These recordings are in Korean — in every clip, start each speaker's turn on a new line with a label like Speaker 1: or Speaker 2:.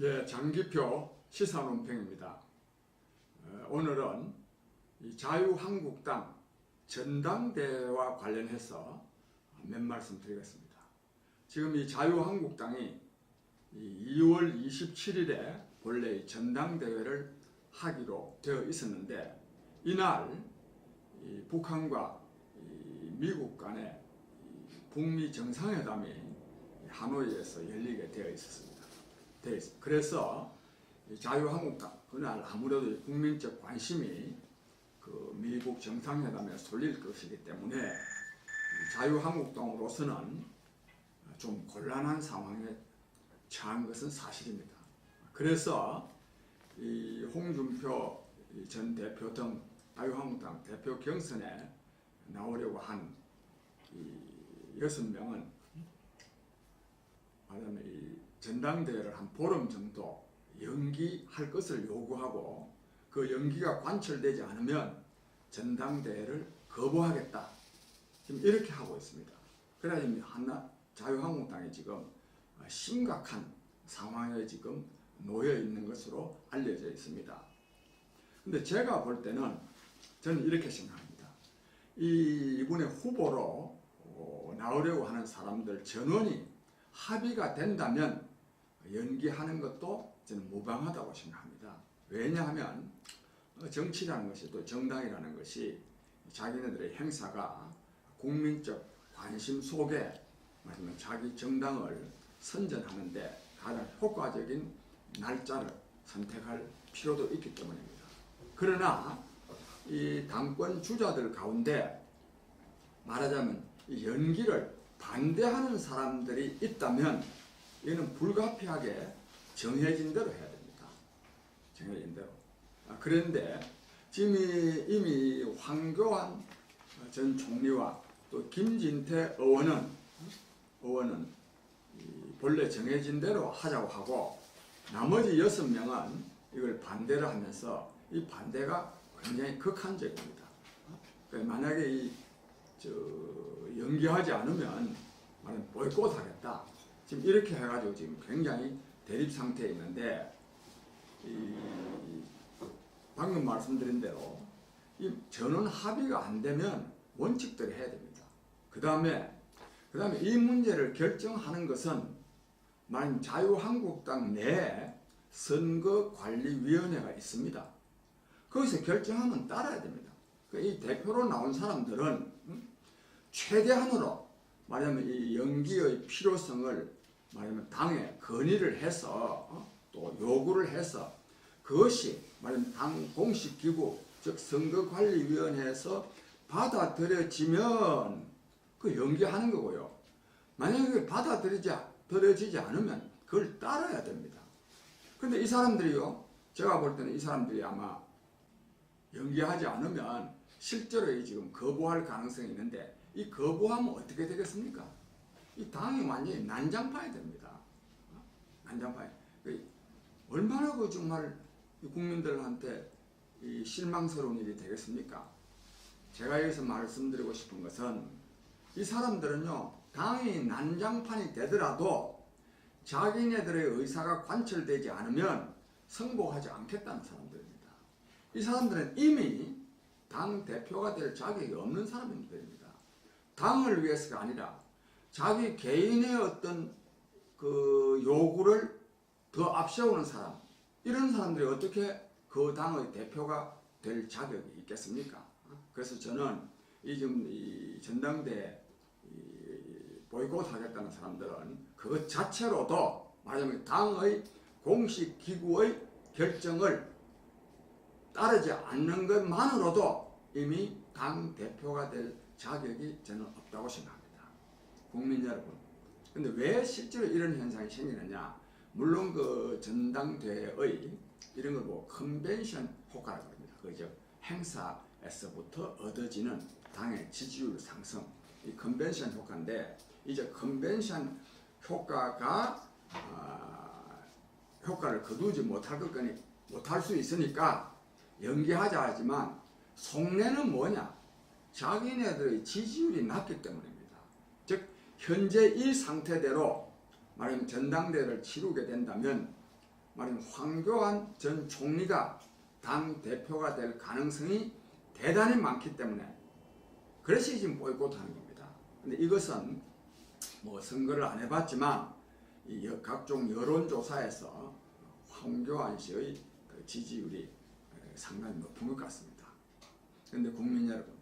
Speaker 1: 예, 장기표 시사논평입니다. 오늘은 이 자유한국당 전당대회와 관련해서 몇 말씀 드리겠습니다. 지금 이 자유한국당이 2월 27일에 본래 전당대회를 하기로 되어 있었는데, 이날 북한과 미국 간의 북미 정상회담이 하노이에서 열리게 되어 있었습니다. 그래서 자유한국당, 그날 아무래도 국민적 관심이 그 미국 정상회담에 쏠릴 것이기 때문에 자유한국당으로서는 좀 곤란한 상황에 처한 것은 사실입니다. 그래서 이 홍준표 전 대표 등 자유한국당 대표 경선에 나오려고 한 6명은 말하자면 이 전당대회를 한 보름 정도 연기할 것을 요구하고, 그 연기가 관철되지 않으면 전당대회를 거부하겠다, 지금 이렇게 하고 있습니다. 그래서 자유한국당이 지금 심각한 상황에 지금 놓여 있는 것으로 알려져 있습니다. 근데 제가 볼 때는 저는 이렇게 생각합니다. 이번에 후보로 나오려고 하는 사람들 전원이 합의가 된다면 연기하는 것도 저는 무방하다고 생각합니다. 왜냐하면 정치라는 것이, 또 정당이라는 것이 자기네들의 행사가 국민적 관심 속에 자기 정당을 선전하는데 가장 효과적인 날짜를 선택할 필요도 있기 때문입니다. 그러나 이 당권 주자들 가운데 말하자면 이 연기를 반대하는 사람들이 있다면 이는 불가피하게 정해진 대로 해야 됩니다. 정해진 대로. 그런데 지금 이미 황교안 전 총리와 또 김진태 의원은 본래 정해진 대로 하자고 하고, 나머지 6명은 이걸 반대를 하면서 이 반대가 굉장히 극한적입니다. 만약에 연기하지 않으면 보이콧하겠다, 지금 이렇게 해가지고 지금 굉장히 대립 상태에 있는데, 방금 말씀드린 대로 이 전원 합의가 안 되면 원칙대로 해야 됩니다. 그 다음에 이 문제를 결정하는 것은 만약 자유한국당 내에 선거관리위원회가 있습니다. 거기서 결정하면 따라야 됩니다. 이 대표로 나온 사람들은 최대한으로 말하자면 이 연기의 필요성을 말하자면 당에 건의를 해서 또 요구를 해서, 그것이 말하자면 당 공식 기구, 즉 선거관리위원회에서 받아들여지면 그 연기하는 거고요. 만약에 받아들여지지 않으면 그걸 따라야 됩니다. 근데 이 사람들이요, 제가 볼 때는 이 사람들이 아마 연기하지 않으면 실제로 지금 거부할 가능성이 있는데, 이 거부하면 어떻게 되겠습니까? 이 당이 완전히 난장판이 됩니다. 난장판이. 얼마나 정말 국민들한테 실망스러운 일이 되겠습니까? 제가 여기서 말씀드리고 싶은 것은, 이 사람들은요, 당이 난장판이 되더라도 자기네들의 의사가 관철되지 않으면 승복하지 않겠다는 사람들입니다. 이 사람들은 이미 당 대표가 될 자격이 없는 사람들입니다. 당을 위해서가 아니라 자기 개인의 어떤 그 요구를 더 앞세우는 사람, 이런 사람들이 어떻게 그 당의 대표가 될 자격이 있겠습니까? 그래서 저는 이 전당대회 보이콧하겠다는 사람들은 그것 자체로도 말하자면 당의 공식 기구의 결정을 따르지 않는 것만으로도 이미 당 대표가 될 자격이 저는 없다고 생각합니다. 국민 여러분, 근데 왜 실제로 이런 현상이 생기느냐? 물론 그 전당대회의 이런 걸 뭐 컨벤션 효과라고 합니다. 그죠? 행사에서부터 얻어지는 당의 지지율 상승, 이 컨벤션 효과인데, 이제 컨벤션 효과가 효과를 거두지 못할 수 있으니까 연기하자 하지만, 속내는 뭐냐? 자기네들의 지지율이 낮기 때문입니다. 즉 현재 이 상태대로 말하자면 전당대회를 치르게 된다면 말하면 황교안 전 총리가 당 대표가 될 가능성이 대단히 많기 때문에 그래서 지금 보이콧하는 겁니다. 근데 이것은 뭐 선거를 안 해봤지만 이 각종 여론조사에서 황교안 씨의 그 지지율이 상당히 높은 것 같습니다. 그런데 국민 여러분,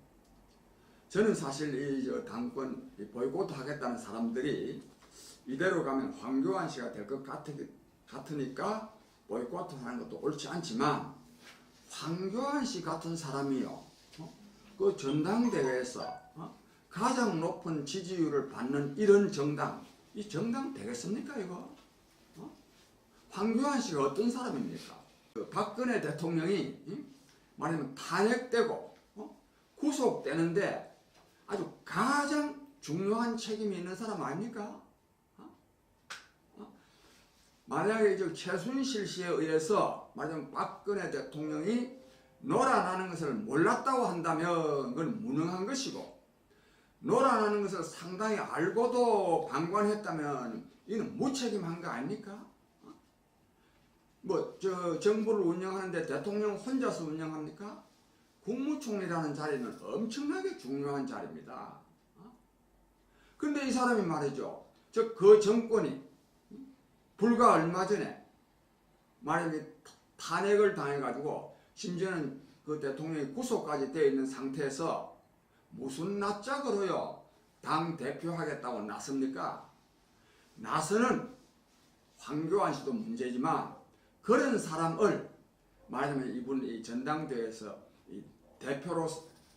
Speaker 1: 저는 사실 이 당권 보이콧 하겠다는 사람들이 이대로 가면 황교안 씨가 될 것 같으니까 보이콧 하는 것도 옳지 않지만, 황교안 씨 같은 사람이요, 그 전당대회에서 가장 높은 지지율을 받는 이런 정당, 이 정당 되겠습니까 이거? 황교안 씨가 어떤 사람입니까? 그 박근혜 대통령이 말하면 탄핵되고 구속되는데 아주 가장 중요한 책임이 있는 사람 아닙니까? 만약에 최순실 씨에 의해서 말하자면 박근혜 대통령이 놀아나는 것을 몰랐다고 한다면 그건 무능한 것이고, 놀아나는 것을 상당히 알고도 방관했다면 이는 무책임한 거 아닙니까? 정부를 운영하는데 대통령 혼자서 운영합니까? 국무총리라는 자리는 엄청나게 중요한 자리입니다. 근데 이 사람이 말이죠, 그 정권이 불과 얼마 전에 말하자면 탄핵을 당해가지고 심지어는 그 대통령이 구속까지 되어 있는 상태에서 무슨 낯짝으로요 당 대표하겠다고 나섭니까? 나서는 황교안 씨도 문제지만 그런 사람을 말하자면 이분이 전당대회에서 이 대표로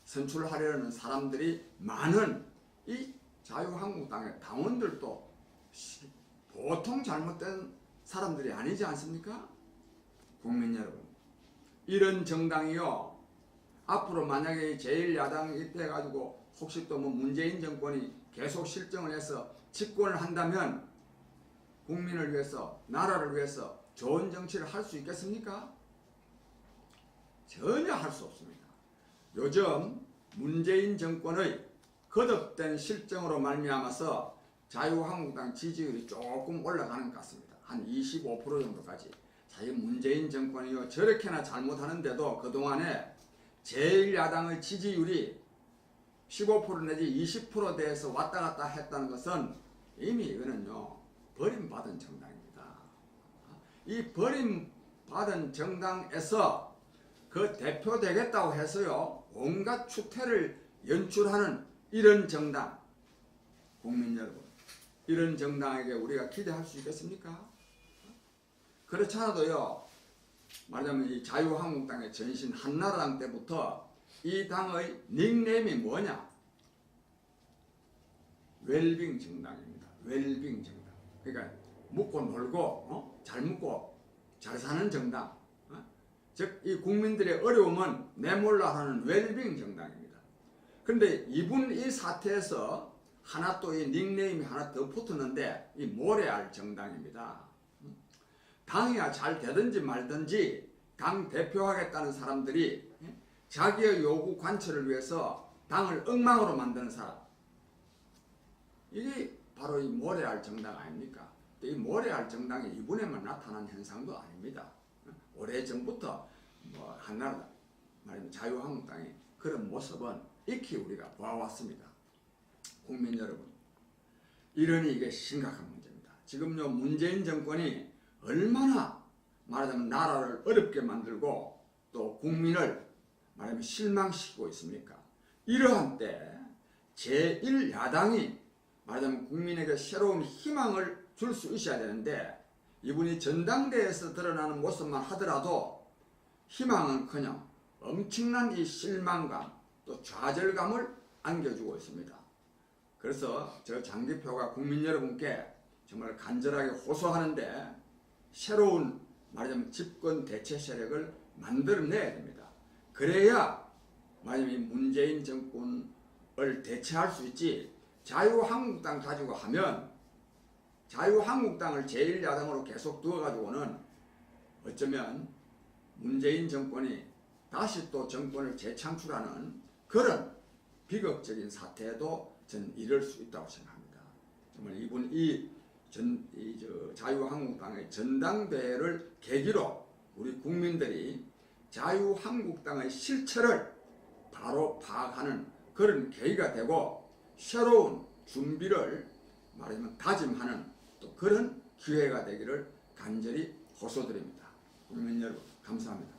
Speaker 1: 선출하려는 사람들이 많은 이 자유한국당의 당원들도 보통 잘못된 사람들이 아니지 않습니까? 국민 여러분, 이런 정당이요 앞으로 만약에 제1야당이 입대해가지고 혹시 또 뭐 문재인 정권이 계속 실정을 해서 집권을 한다면 국민을 위해서, 나라를 위해서 좋은 정치를 할 수 있겠습니까? 전혀 할 수 없습니다. 요즘 문재인 정권의 거듭된 실정으로 말미암아서 자유한국당 지지율이 조금 올라가는 것 같습니다. 한 25% 정도까지. 사실 문재인 정권이요 저렇게나 잘못하는데도 그동안에 제1야당의 지지율이 15% 내지 20%대에서 왔다 갔다 했다는 것은 이미 이거는요 버림받은 정당입니다. 이 버림받은 정당에서 그 대표 되겠다고 해서요 온갖 추태를 연출하는 이런 정당, 국민 여러분, 이런 정당에게 우리가 기대할 수 있겠습니까? 그렇지 않아도요 말하자면 이 자유한국당의 전신 한나라당 때부터 이 당의 닉네임이 뭐냐? 웰빙 정당입니다. 웰빙 정당. 그러니까 묵고 놀고 잘 묵고 잘 사는 정당. 즉 이 국민들의 어려움은 내몰라 하는 웰빙 정당입니다. 그런데 이분 이 사태에서 하나 또 이 닉네임이 하나 더 붙었는데 이 모래알 정당입니다. 당이야 잘 되든지 말든지 당 대표하겠다는 사람들이 자기의 요구 관철을 위해서 당을 엉망으로 만드는 사람, 이게 바로 이 모래알 정당 아닙니까? 이 모래알 정당이 이번에만 나타난 현상도 아닙니다. 오래전부터 뭐 한나라 말하면 자유한국당이 그런 모습은 익히 우리가 보아왔습니다. 국민 여러분, 이러니 이게 심각한 문제입니다. 지금요 문재인 정권이 얼마나 말하자면 나라를 어렵게 만들고 또 국민을 말하면 실망시키고 있습니까? 이러한 때 제1야당이 말하자면 국민에게 새로운 희망을 줄 수 있어야 되는데, 이분이 전당대회에서 드러나는 모습만 하더라도 희망은커녕 엄청난 이 실망감 또 좌절감을 안겨주고 있습니다. 그래서 저 장기표가 국민 여러분께 정말 간절하게 호소하는데, 새로운 말하자면 집권 대체 세력을 만들어내야 됩니다. 그래야 말하자면 문재인 정권을 대체할 수 있지, 자유한국당 가지고 하면 자유한국당을 제1야당으로 계속 두어가지고는 어쩌면 문재인 정권이 다시 또 정권을 재창출하는 그런 비극적인 사태에도 저는 이를 수 있다고 생각합니다. 정말 이 자유한국당의 전당대회를 계기로 우리 국민들이 자유한국당의 실체를 바로 파악하는 그런 계기가 되고 새로운 준비를 말하자면 다짐하는 또 그런 기회가 되기를 간절히 호소드립니다. 국민 여러분 감사합니다.